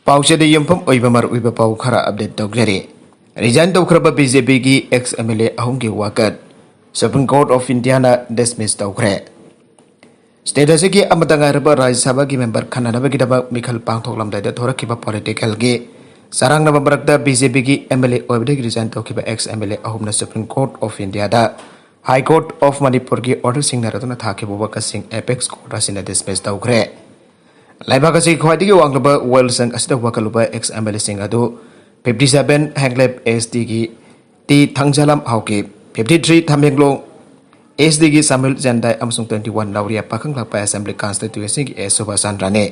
पाउचेदे यमफम ओइबमर ओइब पाउ खरा update तौग्जरे resign तौखरब BJP की एक्स एमएलए अहुम की वाकत सुप्रीम कोर्ट ऑफ इंडिया ना डिसमिस तौखरे स्टेट असिगी अमतंगारब राज्य सभा की मेंबर खननबगिदब मिखल पांगथोकलमदाइदा थोरखिबा पॉलिटिकल के सरंगनब मरक्ता बीजेपी की एमएलए ओइबदे रिजाइन तौखिबा एक्स एमएलए अहुमना सुप्रीम कोर्ट ऑफ इंडिया दा हाई कोर्ट ऑफ मणिपुर की ऑर्डर सिंगनरदुना थाखिबा वकसिंग एपेक्स कोर्ट असिना डिसमिस तौखरे लाइबाग असी ख्वाइदगी वांगलबा वेल संग असिदा वकलुबा एक्स एमएलए सिंग अदु 57 हैंगलेब एसडी की टी थंगजालम हाउके 53 थमेंगलोंग एसडी की सामिल जेंदाई अमसुंग 21 नावरिया पाखंग लापा असेंबली कॉन्स्टिट्यूएंसी की एसोबा सांद्राने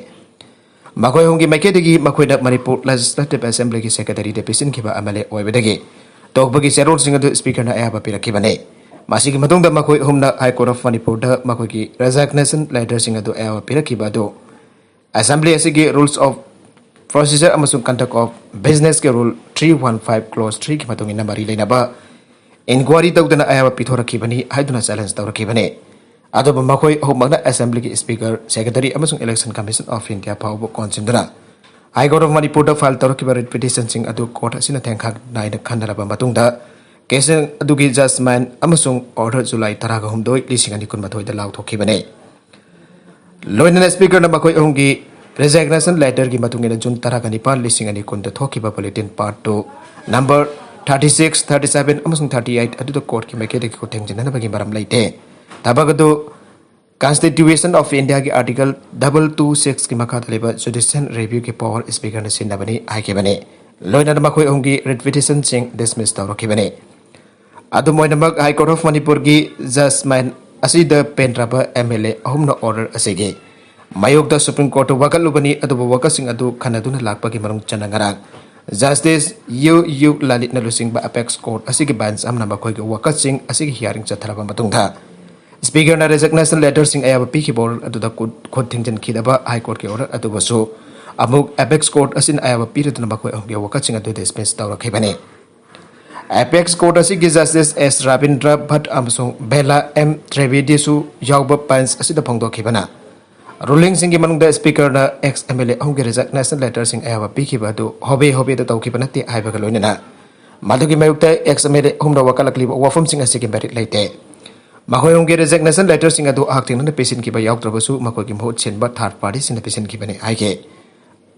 मखोय होंगी मैकेदगी मखोयदा मणिपुर लेजिस्लेटिव असेंबली की सेक्रेटरी डेपिसन खिबा एमएलए ओइबदगी तोकबगी सेरोल सिंग अदु स्पीकर ना आयाबा पिरखिबने मासिगी मतुंगदा मखोय हुमना हाई कोर्ट ऑफ मणिपुर दा मखोयगी रेजिग्नेशन लेटर सिंग अदु आयाबा पिरखिबा दो असेंबली के रूल्स ऑफ प्रोसीजर अमसुंग कंडक्ट ऑफ बिजनेस के रूल 315 क्लोज 3 की मतुंग इना मरी लेनाबा इंक्वायरी तौदना आयाबा पिथोरखिबनी हाइदुना चैलेंज तौरखिबने अदब मखोय होमगना असेंबली के स्पीकर सेक्रेटरी अमसुंग इलेक्शन कमीशन ऑफ इंडिया फाउब कॉन्सिंदना हाई कोर्ट ऑफ मणिपुर दा फाइल तौरखिबा रिट पिटिशन सिंग अदु कोर्ट असिना थेंखाक नाइना खनरबा मतुंगदा केस अदुगी जजमेंट अमसुंग ऑर्डर जुलाई 12 2023 दा लाउथोखिबने लोइनन स्पीकर न मखोय होंगी रेजिग्नेशन लेटर की मतुंगिना जून 12 लिसिंग अनि कुंद थोखिबा बुलेटिन पार्ट 2 नंबर 36 37 अमसुंग 38 अदुद कोर्ट की मैकेदे को थेंजिननबगी मरम लेते तबगदु कॉन्स्टिट्यूशन ऑफ इंडिया की आर्टिकल 226 की मखा लेबा जुडिशियल रिव्यू के पावर स्पीकर ने सिनबनी आइकेबने लोइनन मखोय होंगी रिट सिंग डिसमिस तौरखिबने अदुमोइनमक हाई कोर्ट ऑफ मणिपुर की जजमेंट असिद पेंट्राबा एमएलए अहुमना ऑर्डर असिगे मायोगदा सुप्रीम कोर्ट वकलुबनी अदुबा वकसिंग अदु खनदुना लाकपगी मरुंग चनंगरा जस्टिस यू ललित नलुसिंग बा अपेक्स कोर्ट असिगे बेंच अमना मखोयगे वकसिंग असिगे हियरिंग चथरबा मतुंगदा स्पीकर ना रेजिग्नेशन लेटर सिंग आयाबा पीखि बोर्ड अदुदा खुद थिंजन खिदबा हाई कोर्ट के ऑर्डर अदुबसु अमुक अपेक्स कोर्ट असिन आयाबा पीरदुना मखोय अहुगे वकसिंग अदु डिसमिस तौरखिबने एपेक्स कोर्ट की जस्टिस एस रविंद्र भट्ट अमसुंग बेला एम त्रिवेदीसु यावब पंच असिदा फोंदोखिबना रूलिंग सिंग मनुंगदा स्पीकर ना एक्स एमएलए अहुगे रेजिग्नेशन लेटर सिंग आयाबा पीखिबा दु होबे होबे दा तौखिबा नते हाइबगा लोइनना मदुगी मायुक्ता एक्स एमएलए अहुमदा वकालकलिबा वाफम सिंग असिगे मेरिट लेते मखोय होंगे रेजिग्नेशन लेटर सिंग अदु आक्तिंगना पेसिन किबा यावत्रबसु मखोयगी महुत सेनबा थर्ड पार्टी सिंग पेसिन किबने आइगे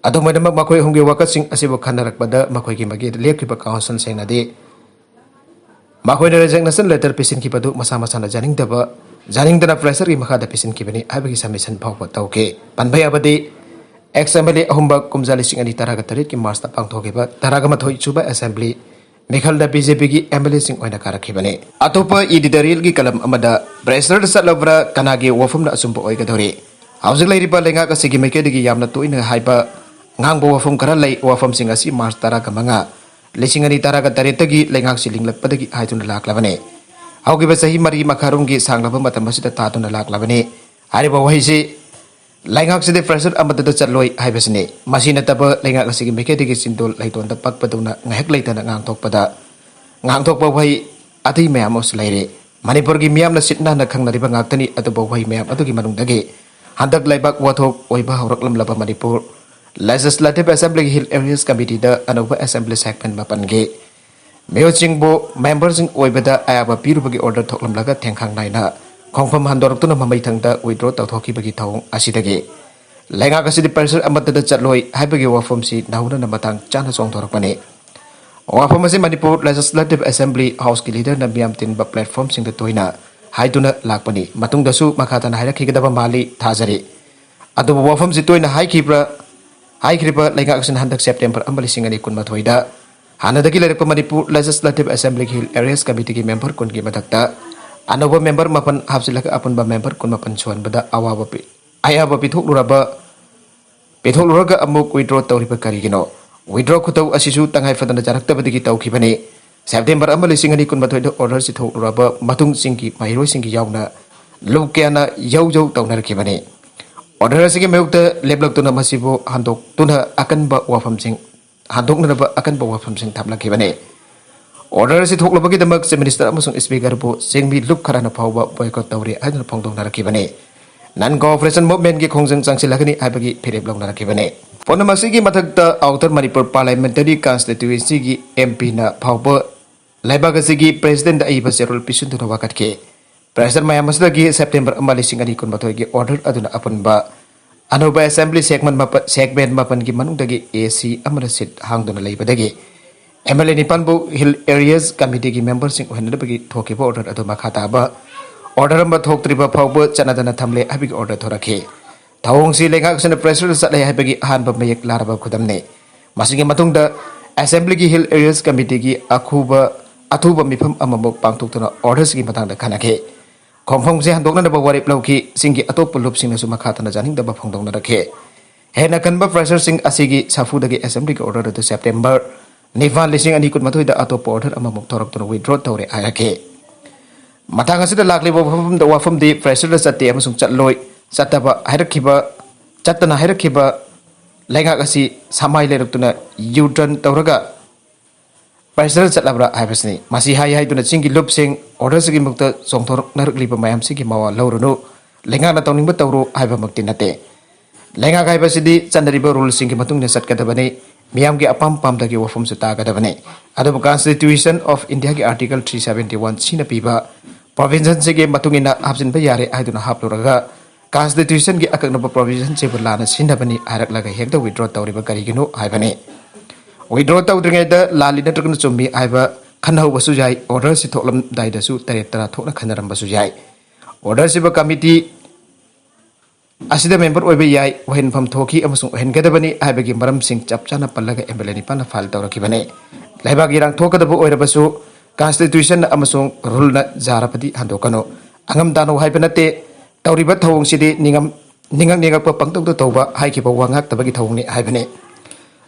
अदुमैदमक मखोय होंगे वकत सिंग असिबो खनरकबदा मखोयगी मगे लेखिबा काउंसिल सेंगनादि मखोयना रेजिग्नेशन लेटर पेसिन की पदु मसा मसाना जानिंगदना प्रेशर की मखादा पेसिन की बनी आबगी सबमिशन फाव तौके पनभय अबदि एक्स एमएलए अहुमबा कुमजा लिसिंग अनि तरागा तरेट की मार्च पांगथोकेबा तरागा मथोय चुबा असेंबली मेखलदा बीजेपी की एमएलए सिंग ओइना कारखिबने अतोपा एडिटोरियल की कलम अमदा प्रेशर सलब्रा कनागे वफमना असुंब ओइगदोरे हाउजिंग लाइरिबा लेंगा कसिगी मेकेदगी यामना तोइना हाइबा ngang wafam kara lay wafam singa si March 10 लिसिंग अनि 13 लेंगाक सिलिंग लपदगी हाइतुन लाक्लबने हाउगिबा सही मरी मखारुंगी सांगलबा मतम बसिदा तातुन लाक्लबने हारिबा वहिसि लेंगाक सिदे प्रेशर अमदद चलोय हाइबसने मसि नतब लेंगाक सिगी मेकेदगी सिंदोल लैतोन द पकपदुना ngahek लैतना ngang thokpa वहि अथि मयाम ओस लैरे मणिपुर की मियाम न सिटना न खंगनरिबा ngakतनी अतब वहि मयाम अतुगी मनुंगदगे हंदक लाइबाक वथोक ओइबा हौरकलम लबा Manipur legislative assembly hill areas committee दा अनोबा असेंबली सेगमेंट मापन गे मेयोचिंगबो मेंबर्सिंग ओइबदा आयाबा पिरुबगी ऑर्डर थोकलमलागा थेंखांग नाइना खोंफम हंदोरक्तुना ममैथंगदा विड्रॉ तौथोखिबगी थौं असिदगे लेंगा कसिदि प्रेशर अमतदा चलोय हाइबगी वाफमसि नाउना नमतांग चाना सोंथोरकपने वाफम असे मणिपुर लेजिस्लेटिव असेंबली हाउस की लीडर न बियाम तिनबा प्लेटफॉर्म सिंग तोइना हाइदुना लाकपनि मतुंगदसु मखाताना हाइरखिगदबा माली थाजरे अदुबा वाफमसि तोइना हाइख्रिबा लेंगाकसिन हंदक सेप्टेम्बर अमबली सिंगनी कुनमाथोइदा हानदगी लेरप Manipur legislative assembly hill areas committee की मेंबर कुनगी मदक्ता अनोबा मेंबर मपन हापसिलक अपुनबा मेंबर कुनमापन सोनबदा आयाबा पिथोलुरगा अमुक विड्रॉ तौरिबा करिगिनो विड्रॉ खुतौ असिसु तंगाई फदना जारक्तबदगी तौखिबने सेप्टेम्बर अमबली सिंगनी कुनमाथोइदा ऑर्डर सिथोलुरबा मतुंग सिंगी माहिरोय सिंगी यावना लुक्याना यौजौ तौनरखिबने ऑर्डर से मयुक्त लेबलक्तुना मसिबो हंदोक्तुना अकनबा वाफमसिंग हंदोक्नबा अकनबा वाफमसिंग थाबलाखिबने ऑर्डर से थोकलबगीदमक चीफ मिनिस्टर अमसुंग स्पीकर बो सिंगमी लुक खराना फावबा बॉयकॉट तौरे आदुना फोंदोंनारखिबने नन कोऑपरेशन मूवमेंट की खोंजंग चांगसिलगनी हाइबगी फिरेब लौनारखिबने Ponamasi mathakta Outer Manipur Parliamentary Constituency gi MP na phawba laibagasi gi President da iba serul pisun tu wakat ke President Mayamasda gi September 2022 gi order aduna apunba Anuba Assembly segment mapan gi manung dagi AC amana sit hangduna laibadagi MLA Nipanbu Hill Areas Committee gi members sing ohenna bagi thoki order adu makhata ba order amba thok triba phawba chanadana thamle habig order thorakhe Thawong si lengak sena pressure satlai habagi han ba mayek laraba khudamne masigi matungda Assembly gi Hill Areas Committee gi athuba mifam amamok pangtuktuna orders gi matangda khanake Khomphong se handokna da warip lauki singi atop lup sing nasu makhatana janing da ba phongdong na rakhe hena kanba pressure sing asigi safu dagi Assembly gi order to September Nivan lising ani kun matui da atop order amamok thorak tuna withdraw tawre ayake matang asida lakli bo pham da wafam di pressure da chatte amasung chatloi Sataba Herakiba Chatana Herakiba Langakasi Samai Lerutuna U-turn Tauraga President Satlabra Ibasni Masi Hai Duna Singi Lupsing Orders Mukta Songtor Narkliba Mayam Siki Mawa Laurunu Lengana Towning Batauru Iba Muktinate Lenga Ibasidi Sandariba Rule Sinki Matung Sat Katabane Miamgi Apam Pam Dagi Wafum Suta Katabane Adab Constitution of India Article 371 Sinapiba Provision Sigi Matungina Absin Bayare Iduna Hapluraga Constitution gi akaknaba provision se burlana sindabani arak laga hekta withdraw tawriba karigino haibani withdraw tawdringai da lali natrukna chumbi haiba khanhau basu jai order si thoklam daida su taret tara thokna khanaram basu jai order si ba committee asida member oibe yai wahin pham thoki amasung hen gadabani haibagi maram sing chapchana pallaga embelani pana file tawrakibane laibagi rang thokadabu oirabasu constitution amasung rule na jarapati handokano angam dano haibanate Tauriba Tawong City Ningam Pangtok Toba Haikiba Wangak Tabagi Tawni Haibane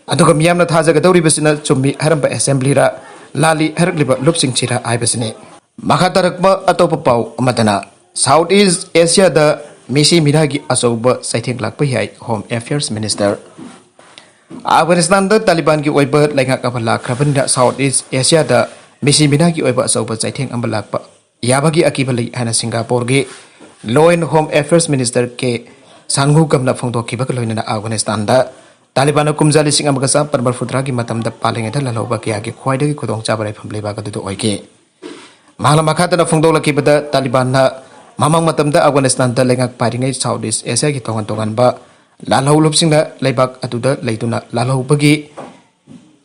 Adogam Yamna Tazaga Tauribasina Chumbi Haramba Assembly Ra Lali Hergliba Lupsing Chira Ibasine Makatarakma Atopa Pau Matana Southeast Asia the Misi Miragi Asoba Sighting Lakpahai Home Affairs Minister Afghanistan the Taliban ki Oiber Langakabala Krabanda Southeast Asia the Misi Miragi Oiba Asoba Sighting Ambalakpa Yabagi Akibali Hana Singapore gi Law and Home Affairs Minister ke Sanghu Kamla Fongto Kibakaloina Afghanistan da Taliban kumjali sing amagasa parbar futra ki matam da paling eta laloba ki agi khwaidagi khudong chabare phamle ba kadu oike mala makhata na fongdo la kibada Taliban na mamang matam da Afghanistan da lengak paringai Southeast Asia ki tongan ba lalhau lupsing da leibak atuda leituna lalhau bagi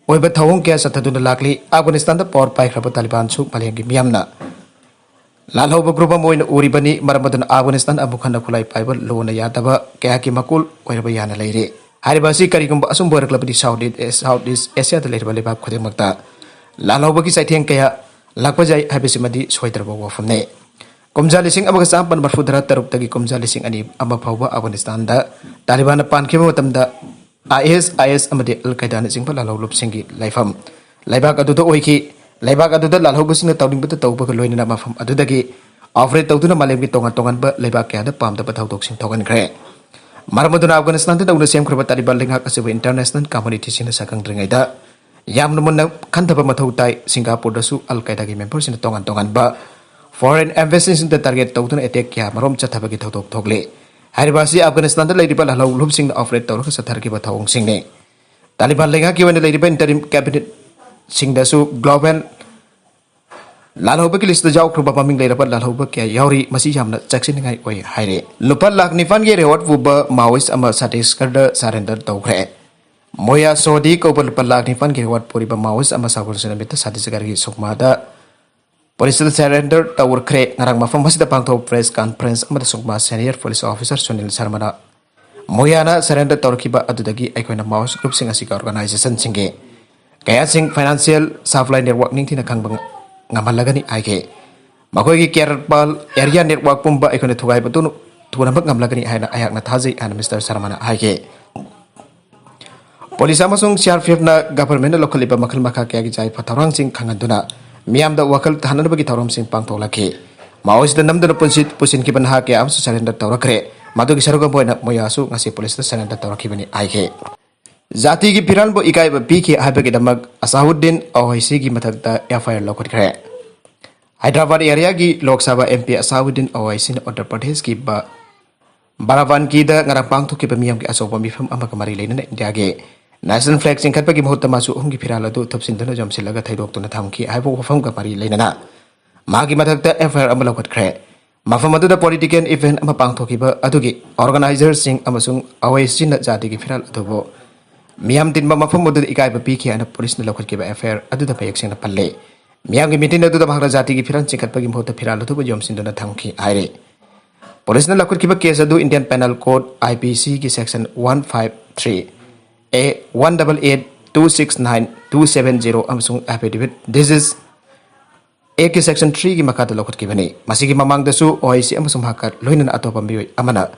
oiba thawong kya sathaduna lakli Afghanistan da power pai khraba Taliban su palengi miyamna Lalau beberapa moin uribani maramadun Afghanistan abu khanda khulai paibal lona yataba kaya ki makul oirabayana leire haribasi karigumba asum borak labadi Southeast Asia da leirba lebab khode magta lalau bagi saitheng kaya lakpajai habisi madi soidarba wafamne kumjali sing abaga sampan barfudara taruk tagi kumjali sing ani aba phawba Afghanistan da Taliban pan khema matamda IS amade Al-Qaeda na sing lalau lup singi laifam laibak adu to oiki Laibak adu da lalhau sing tawding bata tawba ka loina mafam adu dagi operate tawduna malemgi tongan ba laibak kya da pam da bathaw tok sing thogan kre Marmaduna Afghanistan da dawna sem khurba Taliban lengak asiba international community sing sakang dringai da yamna munna khanthaba mathaw tai Singapore da su Al-Qaeda gi members sing tongan ba foreign embassy sing da target tawduna attack kya marom chathaba gi thawtok thokle haribasi Afghanistan da leiriba lalhau lub sing operate tawra ka sathar gi bathawong sing ne Taliban lengak ki wana leiriba interim cabinet sing dasu global lalhauba ki list da jaw khruba paming leirapa lalhauba kya yauri masi jamna jaksin ngai oi haire lupa lakh nifan ge reward buba maoist ama Chhattisgarh da surrender tawkhre moya sodi ko lupa lakh nifan ge reward puriba maoist ama sagul senamita Chhattisgarh gi sukma da police surrender tawkhre ngarang mafam masida pangtho press conference ama sukma senior police officer Sunil Sharma moyana surrender tawkiba adudagi aikoina maoist group sing asika organization singe Kaya sing financial supply network ning tina kang ngamalagani aike makoi ki Kerbal area network pumba ikone thugai batu thuna bak ngamlagani haina ayak na thajai an Mr. Sharma aike Police amasung CRPF na government local iba makal makha kya gi jai patharang sing khanganduna miam da wakal thanan bagi tharam sing pangtolaki maois da namdana pusin ki ban ha kya am surrender tawrakre madu ki saruga boina moyasu ngasi police da surrender tawraki bani aike Zati ki piran bo ikai ba piki habagi damag Asahuddin Owaisi ki mathakta FIR lokot kre Hyderabad area ki Lok Sabha MP Asahuddin Owaisi na Uttar Pradesh ki ba Baravanki da ngarang pangthokkiba miyam ki asoba mifam ama kamari leina India ge national flag singkhatpagi mahutta masu ahumgi phiral adu thapsinduna jamsilaga thaidokna thamki haibo wafam kamari leina magi mathakta FIR ama lawkhatkre mafam aduda political event ama pangthokkiba adugi organizer sing amasung awaisin jati gi phiral adubo miyam tinba mafam aduda ikaiba piki ana police na lawkhatkiba FIR aduda payeksingna palle miyam gi meeting aduda bahra jati gi phiral singkhatpagi mahutta phiral adubo jamsinduna thamki aire Police na lakut kiba case adu Indian Penal Code IPC ki section 153 A 188269270 amasung affidavit this is A ki section 3 ki makata lakut kiba ni masigi mamang dasu OIC amasung hakat loinan atopa miyoy amana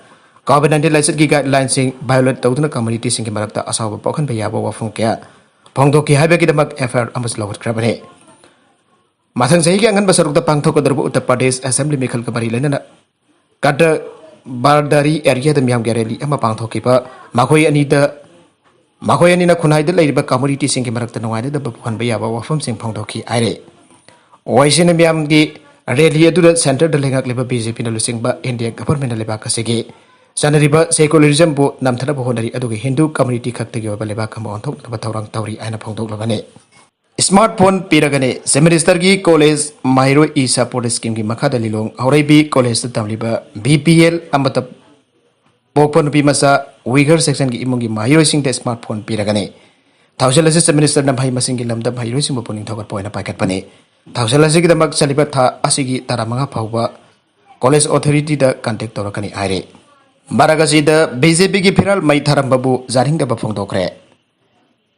COVID-19 license ki guidelines sing violate tawduna community sing ki marakta asawa pokhan bayaba wafung kya pongdo ki haiba ki damak FIR amas lakut kiba ni Mathang sahi ki angan basarukta pangthok kadarbu Uttar Pradesh Assembly Mikhal kabari lena Kada Bardari area the Miam Garelli, Emma Pangtokipa, Makoyanida Makoyanina Kunaida Lady community sing Marakano, the Bukan Bayaba from Sing Pongtoki, Ire. Oisin Miam di Relia to the center the Lengak Liba busy Pinalusing ba India government Lebaka Segi. Sanariba secularism boat Namtana Bohonari Aduki Hindu community Kaktigo Balebaka on top of Taurang Tauri and a Pongtokane. Smartphone piragane semester gi college Mahiro e support scheme gi makada lilong Aurebi college tamliba BPL amata pokpon pi masa Uyghur section gi imungi Mahiro sing de smartphone piragane Thauselasi semester na bhai masing gi lamda Mahiro sing boponing thokat poina paket pane Thauselasi gi damak saliba tha asigi taramanga phauba college authority da contact torakani aire Baragasi da BJP gi phiral mai tharam babu jaring da bafong dokre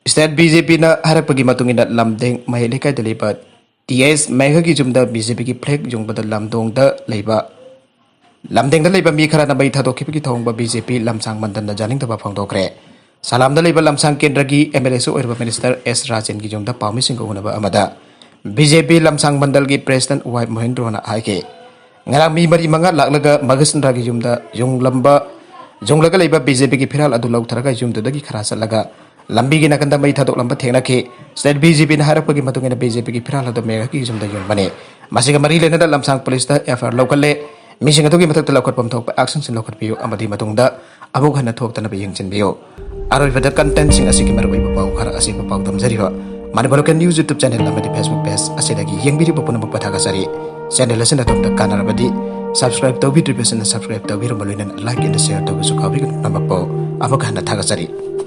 State BJP na harap pagi matungin lamdeng mahilikai dalibat TS mahagi jumda BJP ki flag jung bada lamdong da leiba lamdeng da leiba mi khara na bai thado ki thong ba BJP lamsang mandan da jaling da bafang dokre salam da leiba lamsang kendra gi MLSO or minister S Rajan ki jumda pawmi sing ko ba amada BJP lamsang mandal gi president Y Mohendro na haike ngarang mi mari manga laklaga magasin ra gi jumda jung laga leiba BJP ki phiral adu law tharaga jumda da gi khara salaga Lambi gina kanda mai thadok lamba thengna ke state BJP na harap pagi matungena BJP ki phiral hado mega ki jumda yong bane masiga mari lena da lamsang police da FIR local le mising atogi matak talakot pam thok action sin lokot biyo amadi matungda abuk hana thok tana biyeng chin biyo aroi vada content sing asiki marbai pau khara asiki pau dam jari ho mane balokan news YouTube channel lamadi Facebook page asidagi yeng biri popuna bapathaga sari channel asin atom da kanar badi subscribe to video person subscribe to video maloinan like and share to su kabi namakpo abuk hana thaga sari